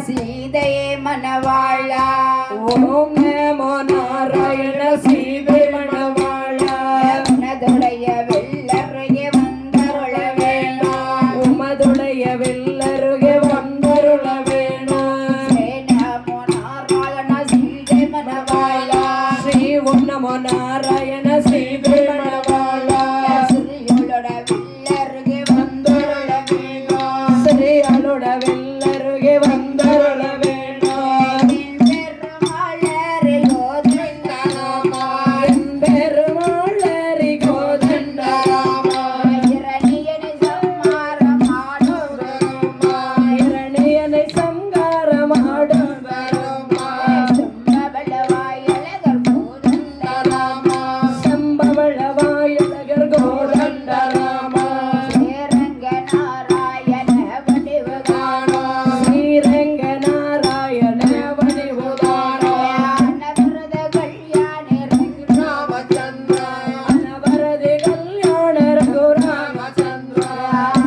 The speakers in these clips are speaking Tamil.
சீதையே மணவாளா ஓம் நமோ நாராயண சீதை மணவாளா உனதுடைய வெள்ளருகே வந்தருள வேணும் உமதுடைய வெள்ளருகே வந்தருள வேணும் ஸ்ரீ நமோ நாராயண சீதை மணவாளா ஸ்ரீ ஓம் நமோ நாராயண சீதை மணவாளா ஸ்ரீயோட வெள்ளருகே வந்தருள வேணும் ஸ்ரீ அருள வெள்ளருகே வந்தருள வேணும் பெருமாளரி கோதண்டராமா பெருமாளரி கோதண்டராமா இரணியனை சம்மாரமாடும் இரணியனை சங்காரமாடும் பெருமா செம்பவளவாயழகர் கோதண்டராமா சம்பவள வாயழகர் கோதண்டராமா ஸ்ரீரங்க நாராயண வடிவுகானோ ஸ்ரீரங்க நாராயண வடிவுதாரோ அனவரத கல்யாணி ராமச்சந்திரா அனவரதி கல்யாண ரகுராமச்சந்திரா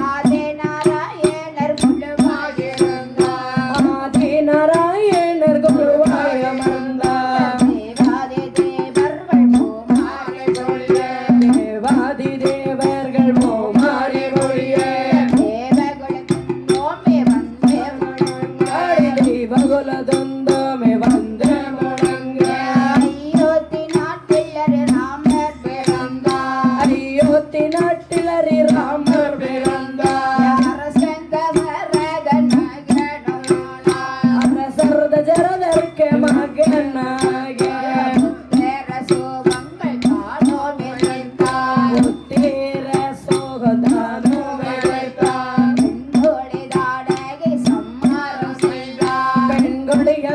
ஆதி நாராயணர் குழுவாயிருந்தார் ஆதி நாராயணர் குருவாய மறந்தார் தேவாதி தேவர்கள் பூமாரி பொழிய தேவாதி தேவர்கள் மோமாரி மொழிய தேவகுலத்தின் நோம்பே வந்தே முழங்க தெய்வகுலதொந்தமே வந்த முழங்க அயோத்தி நாட்டிலரு ராமர் பிறந்தார் அயோத்தி நாட்டிலரி ராமர் பிறந்தார் அரசங்கமரகன் மகனானார் அரசர்த ஜரதற்கு மகனாக புத்திர சோகங்கள் காணோமே நின்றார் புத்திர சோகதானோ விளைத்தார் பெண்கொடி தாடகை சம்மாரம் செய்தார் பெண்கொடிய